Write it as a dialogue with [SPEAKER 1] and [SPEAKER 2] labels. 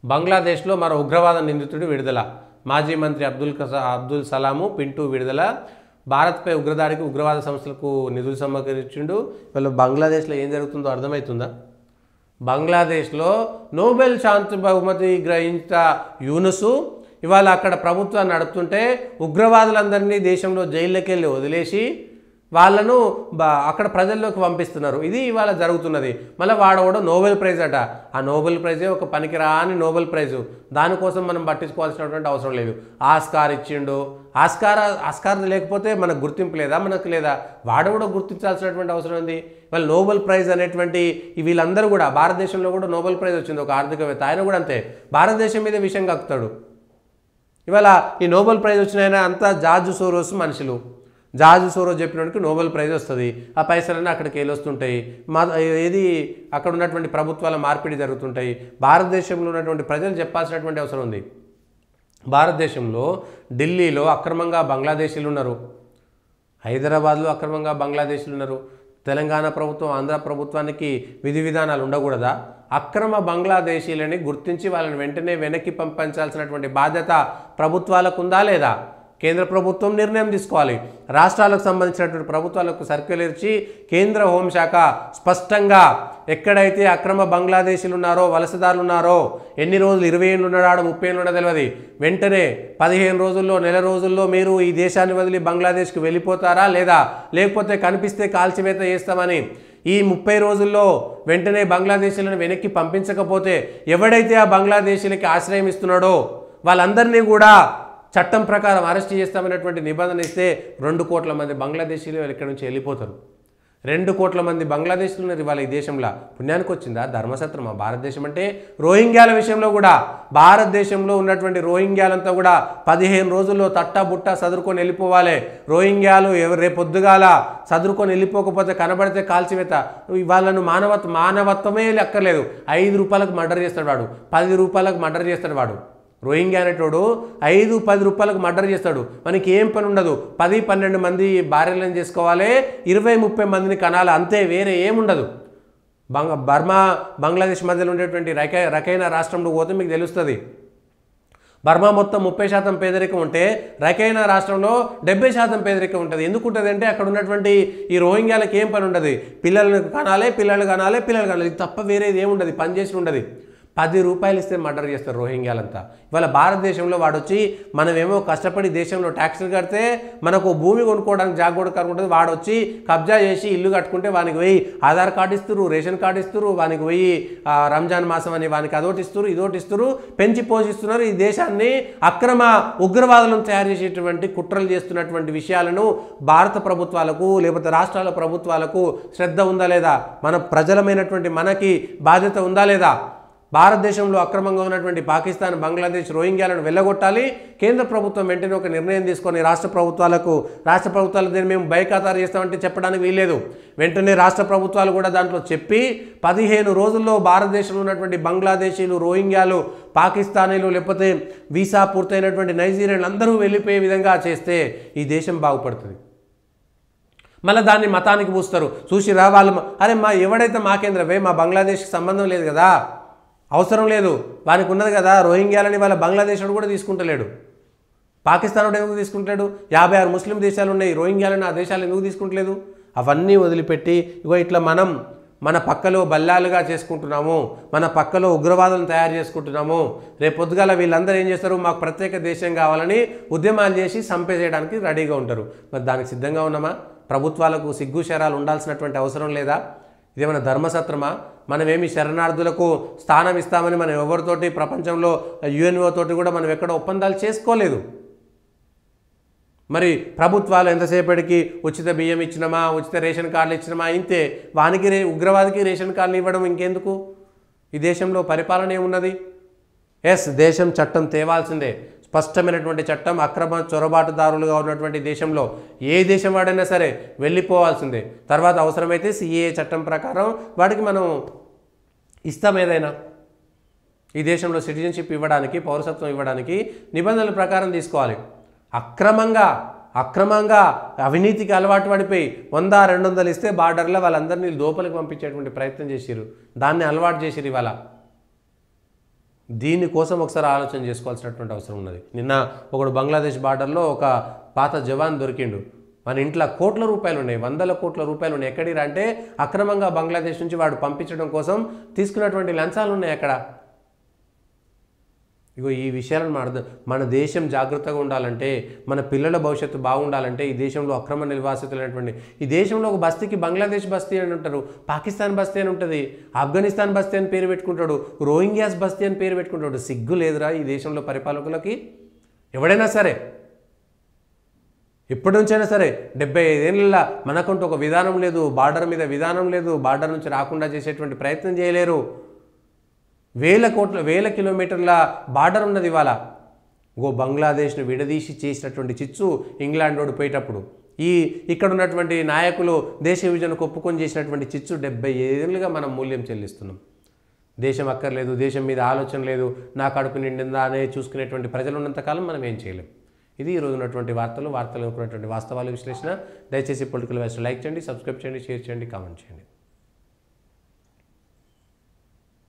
[SPEAKER 1] బంగ్లాదేశ్లో మరో ఉగ్రవాద నిందితుడు విడుదల. మాజీ మంత్రి అబ్దుల్ సలాము పింటూ విడుదల. భారత్పై ఉగ్రదాడికి ఉగ్రవాద సంస్థలకు నిధులు సమకరించిండు. వీళ్ళు బంగ్లాదేశ్లో ఏం జరుగుతుందో అర్థమవుతుందా? బంగ్లాదేశ్లో నోబెల్ శాంతి బహుమతి గ్రహీత యూనుసు ఇవాళ అక్కడ ప్రభుత్వాన్ని నడుపుతుంటే ఉగ్రవాదులందరినీ దేశంలో జైల్లోకి వెళ్ళి వదిలేసి వాళ్ళను అక్కడ ప్రజల్లోకి పంపిస్తున్నారు. ఇది ఇవాళ జరుగుతున్నది. మళ్ళీ వాడవడం నోబెల్ ప్రైజ్ అట. ఆ నోబెల్ ప్రైజే ఒక పనికిరాని నోబెల్ ప్రైజు. దానికోసం మనం పట్టించుకోవాల్సినటువంటి అవసరం లేదు. ఆస్కార్ ఇచ్చిండు. ఆస్కార్ లేకపోతే మనకు గుర్తింపు లేదా? మనకు లేదా? వాడవడం గుర్తించాల్సినటువంటి అవసరం ఉంది. మళ్ళీ నోబెల్ ప్రైజ్ అనేటువంటి వీళ్ళందరూ కూడా భారతదేశంలో కూడా నోబెల్ ప్రైజ్ వచ్చింది ఒక ఆర్థికవేత్త. ఆయన కూడా అంతే భారతదేశం మీద విషయం కక్కుతాడు. ఇవాళ ఈ నోబెల్ ప్రైజ్ వచ్చిన ఆయన అంతా జార్జ్ సోరోస్ మనుషులు. జార్జ్ సోరోస్ చెప్పినోడికి నోబెల్ ప్రైజ్ వస్తుంది. ఆ పైసలన్నీ అక్కడికి వెళ్ళి వస్తుంటాయి. ఏది అక్కడ ఉన్నటువంటి ప్రభుత్వాల మార్పిడి జరుగుతుంటాయి. భారతదేశంలో ఉన్నటువంటి ప్రజలు చెప్పాల్సినటువంటి అవసరం ఉంది. భారతదేశంలో ఢిల్లీలో అక్రమంగా బంగ్లాదేశీలు ఉన్నారు. హైదరాబాద్లో అక్రమంగా బంగ్లాదేశీలు ఉన్నారు. తెలంగాణ ప్రభుత్వం ఆంధ్ర ప్రభుత్వానికి విధి విధానాలు ఉండకూడదా? అక్రమ బంగ్లాదేశీలని గుర్తించి వాళ్ళని వెంటనే వెనక్కి పంపించాల్సినటువంటి బాధ్యత ప్రభుత్వాలకు ఉందా లేదా? కేంద్ర ప్రభుత్వం నిర్ణయం తీసుకోవాలి. రాష్ట్రాలకు సంబంధించినటువంటి ప్రభుత్వాలకు సర్క్యులర్ ఇచ్చి కేంద్ర హోంశాఖ స్పష్టంగా ఎక్కడైతే అక్రమ బంగ్లాదేశీలు ఉన్నారో వలసదారులు ఉన్నారో ఎన్ని రోజులు 20 ఏళ్ళు ఉన్నాడో 30 ఏళ్ళు ఉన్నాడో తెలియదు. వెంటనే 15 రోజుల్లో నెల రోజుల్లో మీరు ఈ దేశాన్ని వదిలి బంగ్లాదేశ్కి వెళ్ళిపోతారా లేదా? లేకపోతే కనిపిస్తే కాల్చివేత చేస్తామని ఈ 30 రోజుల్లో వెంటనే బంగ్లాదేశీలను వెనక్కి పంపించకపోతే ఎవడైతే ఆ బంగ్లాదేశీలకి ఆశ్రయం ఇస్తున్నాడో వాళ్ళందరినీ కూడా చట్టం ప్రకారం అరెస్ట్ చేస్తామనేటువంటి నిబంధన ఇస్తే 2 కోట్ల మంది బంగ్లాదేశీలు ఇక్కడి నుంచి వెళ్ళిపోతారు. 2 కోట్ల మంది బంగ్లాదేశీలు ఉన్నారు ఇవాళ ఈ దేశంలో. పుణ్యానికి వచ్చిందా? ధర్మసత్రమా భారతదేశం అంటే? రోహింగ్యాల విషయంలో కూడా భారతదేశంలో ఉన్నటువంటి రోహింగ్యాలంతా కూడా 15 రోజుల్లో తట్టబుట్ట సదురుకొని వెళ్ళిపోవాలి. రోహింగ్యాలు రేపొద్దుగాల సదురుకొని వెళ్ళిపోకపోతే కనబడితే కాల్చివేత. వాళ్ళను మానవత్వమే లెక్కలేదు. 5 రూపాయలకు మర్డర్ చేస్తాడు వాడు, 10 రూపాయలకు మర్డర్ చేస్తాడు వాడు. రోహింగ్యా అనేటోడు 5-10 రూపాయలకు మర్డర్ చేస్తాడు. మనకి ఏం పని ఉండదు. 10-12 మంది భార్యలను చేసుకోవాలి, 20-30 మందిని కనాలి, అంతే. వేరే ఏముండదు. బంగ్లాదేశ్ మధ్యలో ఉండేటువంటి రకైనా రాష్ట్రంలో పోతే మీకు తెలుస్తుంది. బర్మా మొత్తం 30% పేదరికం ఉంటే రకైనా రాష్ట్రంలో 70% పేదరికం ఉంటుంది. ఎందుకు ఉంటుంది అంటే అక్కడ ఉన్నటువంటి ఈ రోహింగ్యాలకు ఏం పని ఉండదు. పిల్లలు కనాలి. ఇది తప్ప వేరేది ఏముండదు. పని చేసి ఉండదు. 10 రూపాయలు ఇస్తే మర్డర్ చేస్తారు రోహింగ్యాలంతా. ఇవాళ భారతదేశంలో వాడొచ్చి మనమేమో కష్టపడి దేశంలో ట్యాక్సులు కడితే మనకు భూమి కొనుక్కోవడానికి జాగోడు కనుకుంటుంది. వాడొచ్చి కబ్జా చేసి ఇల్లు కట్టుకుంటే వానికి పోయి ఆధార్ కార్డు ఇస్తారు, రేషన్ కార్డు ఇస్తారు, వానికి పోయి రంజాన్ మాసం అని వానికి అదోటి ఇస్తారు, ఇదోటి ఇస్తారు, పెంచి పోషిస్తున్నారు. ఈ దేశాన్ని అక్రమ ఉగ్రవాదులను తయారు చేసేటువంటి కుట్రలు చేస్తున్నటువంటి విషయాలను భారత ప్రభుత్వాలకు లేకపోతే రాష్ట్రాల ప్రభుత్వాలకు శ్రద్ధ ఉందా లేదా? మన ప్రజలమైనటువంటి మనకి బాధ్యత ఉందా లేదా? భారతదేశంలో అక్రమంగా ఉన్నటువంటి పాకిస్తాన్, బంగ్లాదేశ్ రోహింగ్యాలను వెళ్ళగొట్టాలి. కేంద్ర ప్రభుత్వం వెంటనే ఒక నిర్ణయం తీసుకొని రాష్ట్ర ప్రభుత్వాలు దీన్ని మేము బైఖాతారు చేస్తామంటే చెప్పడానికి వీల్లేదు. వెంటనే రాష్ట్ర ప్రభుత్వాలు కూడా దాంట్లో చెప్పి 15 రోజుల్లో భారతదేశంలో ఉన్నటువంటి బంగ్లాదేశీలు, రోహింగ్యాలు, పాకిస్తానీలు లేకపోతే వీసా పూర్తయినటువంటి నైజీరియన్లు అందరూ వెళ్ళిపోయే విధంగా చేస్తే ఈ దేశం బాగుపడుతుంది. మళ్ళీ దాన్ని మతానికి పూస్తారు. చూసి వాళ్ళు అరే ఎవడైతే మాకేంద్రవే మా బంగ్లాదేశ్కి సంబంధం లేదు కదా, అవసరం లేదు, వానికి ఉన్నది కదా. రోహింగ్యాలని వాళ్ళ బంగ్లాదేశ్ కూడా తీసుకుంటలేడు. పాకిస్తాన్ ఎందుకు తీసుకుంటాడు? 56 ముస్లిం దేశాలు ఉన్నాయి. రోహింగ్యాలని ఆ దేశాలు ఎందుకు తీసుకుంటలేదు? అవన్నీ వదిలిపెట్టి ఇగో ఇట్లా మన పక్కలో బల్లాలుగా చేసుకుంటున్నాము, మన పక్కలో ఉగ్రవాదులను తయారు చేసుకుంటున్నాము. రేపు పొద్దుగాల వీళ్ళందరూ ఏం చేస్తారు? మాకు ప్రత్యేక దేశం కావాలని ఉద్యమాలు చేసి చంపేసేయడానికి రెడీగా ఉంటారు. మరి దానికి సిద్ధంగా ఉన్నామా? ప్రభుత్వాలకు సిగ్గు శరాలు ఉండాల్సినటువంటి అవసరం లేదా? ఇదేమైనా ధర్మసత్రమా? మనమేమి శరణార్థులకు స్థానం ఇస్తామని మనం ఎవరితోటి ప్రపంచంలో యుఎన్ఓ తోటి కూడా మనం ఎక్కడ ఒప్పందాలు చేసుకోలేదు. మరి ప్రభుత్వాలు ఎంతసేపటికి ఉచిత బియ్యం ఇచ్చినామా, ఉచిత రేషన్ కార్డులు ఇచ్చినామా, ఇంతే. వానికి ఉగ్రవాదికి రేషన్ కార్డులు ఇవ్వడం ఇంకెందుకు? ఈ దేశంలో పరిపాలన ఏమున్నది? దేశం చట్టం తేవాల్సిందే. స్పష్టమైనటువంటి చట్టం. అక్రమ చొరబాటుదారులుగా ఉన్నటువంటి దేశంలో ఏ దేశం వాడైనా సరే వెళ్ళిపోవాల్సిందే. తర్వాత అవసరమైతే సిఏఏ చట్టం ప్రకారం వాడికి మనం ఇస్తాం ఏదైనా. ఈ దేశంలో సిటిజన్షిప్ ఇవ్వడానికి, పౌరసత్వం ఇవ్వడానికి నిబంధనల ప్రకారం తీసుకోవాలి. అక్రమంగా అవినీతికి అలవాటు పడిపోయి 100-200 ఇస్తే బార్డర్లో వాళ్ళందరినీ లోపలికి పంపించేటువంటి ప్రయత్నం చేసిరు. దాన్ని అలవాటు చేసిరు. ఇవాళ దీనికోసం ఒకసారి ఆలోచన చేసుకోవాల్సినటువంటి అవసరం ఉన్నది. నిన్న ఒకడు బంగ్లాదేశ్ బార్డర్లో ఒక పాత జవాన్ దొరికిండు. మన ఇంట్లో కోట్ల రూపాయలు ఉన్నాయి, వందల కోట్ల రూపాయలు ఉన్నాయి. ఎక్కడిరా అంటే అక్రమంగా బంగ్లాదేశ్ నుంచి వాడు పంపించడం కోసం తీసుకున్నటువంటి లంచాలు ఉన్నాయి అక్కడ. ఇగో ఈ విషయాలను మన దేశం జాగ్రత్తగా ఉండాలంటే, మన పిల్లల భవిష్యత్తు బాగుండాలంటే, ఈ దేశంలో అక్రమ నిర్వాసితులైనటువంటి ఈ దేశంలో ఒక బస్తీకి బంగ్లాదేశ్ బస్తీ అని ఉంటారు, పాకిస్తాన్ బస్తీ అని ఉంటుంది, ఆఫ్ఘనిస్తాన్ బస్తీ అని పేరు పెట్టుకుంటాడు, రోహింగ్యాస్ బస్తీ అని పేరు పెట్టుకుంటాడు. సిగ్గు లేదురా ఈ దేశంలో పరిపాలకులకి? ఎవడైనా సరే, ఎప్పటి నుంచైనా సరే 75 ఏళ్ళ మనకంటూ ఒక విధానం లేదు, బార్డర్ మీద విధానం లేదు, బార్డర్ నుంచి రాకుండా చేసేటువంటి ప్రయత్నం చేయలేరు. వేల కిలోమీటర్ల బార్డర్ ఉన్నది ఇవాళ. బంగ్లాదేశ్ను విడదీసి చేసినటువంటి చిచ్చు ఇంగ్లాండ్ ఓడిపోయేటప్పుడు, ఇక్కడ ఉన్నటువంటి నాయకులు దేశ విభజనకు ఒప్పుకొని చేసినటువంటి చిచ్చు 75 ఏళ్ళుగా మనం మూల్యం చెల్లిస్తున్నాం. దేశం అక్కర్లేదు, దేశం మీద ఆలోచన లేదు, నా కడుపు నిండిందా అనే చూసుకునేటువంటి ప్రజలు ఉన్నంతకాలం మనం ఏం చేయలేం. ఇది ఈరోజు ఉన్నటువంటి వార్తలు ఉన్నటువంటి వాస్తవాల విశ్లేషణ. దయచేసి పొలిటికల్ వాయిస్ లైక్ చేయండి, సబ్స్క్రైబ్ చేయండి, షేర్ చేయండి, కామెంట్ చేయండి.